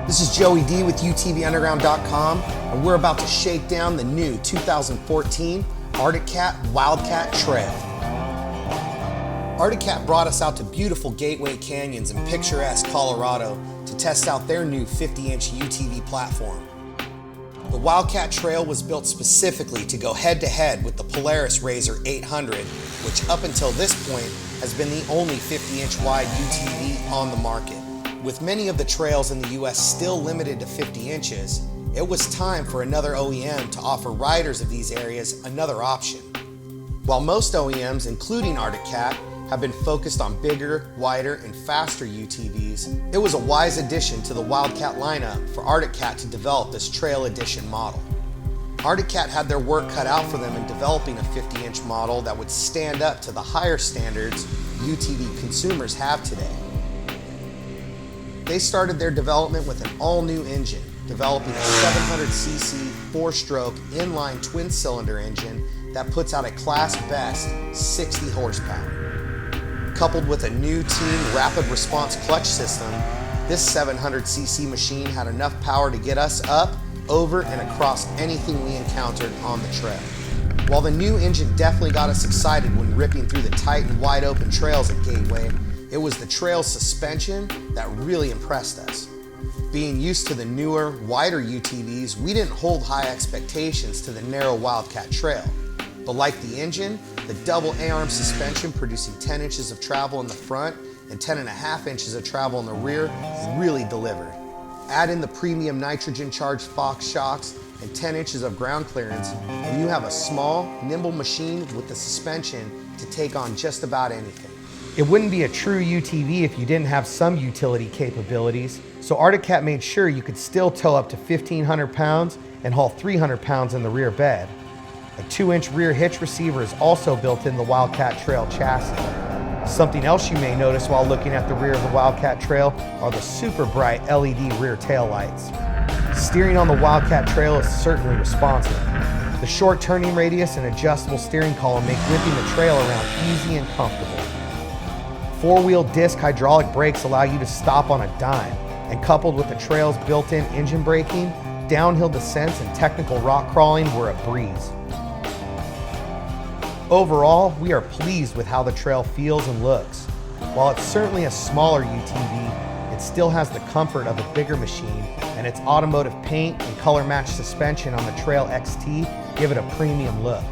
This is Joey D with UTVUnderground.com, and we're about to shake down the new 2014 Arctic Cat Wildcat Trail. Arctic Cat brought us out to beautiful Gateway Canyons in picturesque Colorado to test out their new 50-inch UTV platform. The Wildcat Trail was built specifically to go head-to-head with the Polaris RZR 800, which up until this point has been the only 50-inch wide UTV on the market. With many of the trails in the US still limited to 50 inches, it was time for another OEM to offer riders of these areas another option. While most OEMs, including Arctic Cat, have been focused on bigger, wider, and faster UTVs, it was a wise addition to the Wildcat lineup for Arctic Cat to develop this Trail Edition model. Arctic Cat had their work cut out for them in developing a 50-inch model that would stand up to the higher standards UTV consumers have today. They started their development with an all-new engine, developing a 700cc 4-stroke inline twin-cylinder engine that puts out a class-best 60 horsepower. Coupled with a new team rapid response clutch system, this 700cc machine had enough power to get us up, over, and across anything we encountered on the trail. While the new engine definitely got us excited when ripping through the tight and wide open trails at Gateway, it was the trail's suspension that really impressed us. Being used to the newer, wider UTVs, we didn't hold high expectations to the narrow Wildcat Trail. But like the engine, the double A-arm suspension producing 10 inches of travel in the front and 10.5 inches of travel in the rear really delivered. Add in the premium nitrogen-charged Fox shocks and 10 inches of ground clearance, and you have a small, nimble machine with the suspension to take on just about anything. It wouldn't be a true UTV if you didn't have some utility capabilities, so Arctic Cat made sure you could still tow up to 1,500 pounds and haul 300 pounds in the rear bed. A 2-inch rear hitch receiver is also built in the Wildcat Trail chassis. Something else you may notice while looking at the rear of the Wildcat Trail are the super bright LED rear tail lights. Steering on the Wildcat Trail is certainly responsive. The short turning radius and adjustable steering column make whipping the trail around easy and comfortable. 4-wheel disc hydraulic brakes allow you to stop on a dime, and coupled with the trail's built-in engine braking, downhill descents and technical rock crawling were a breeze. Overall, we are pleased with how the trail feels and looks. While it's certainly a smaller UTV, it still has the comfort of a bigger machine, and its automotive paint and color-matched suspension on the Trail XT give it a premium look.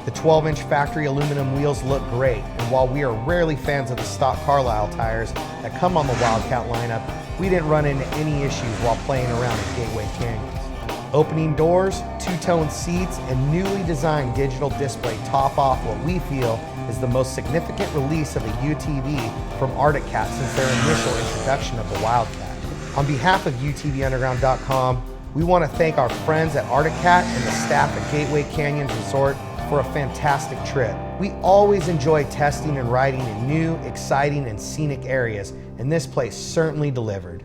The 12-inch factory aluminum wheels look great, and while we are rarely fans of the stock Carlisle tires that come on the Wildcat lineup, we didn't run into any issues while playing around at Gateway Canyons. Opening doors, two-tone seats, and newly designed digital display top off what we feel is the most significant release of a UTV from Arctic Cat since their initial introduction of the Wildcat. On behalf of UTVUnderground.com, we want to thank our friends at Arctic Cat and the staff at Gateway Canyons Resort for a fantastic trip. We always enjoy testing and riding in new, exciting, and scenic areas, and this place certainly delivered.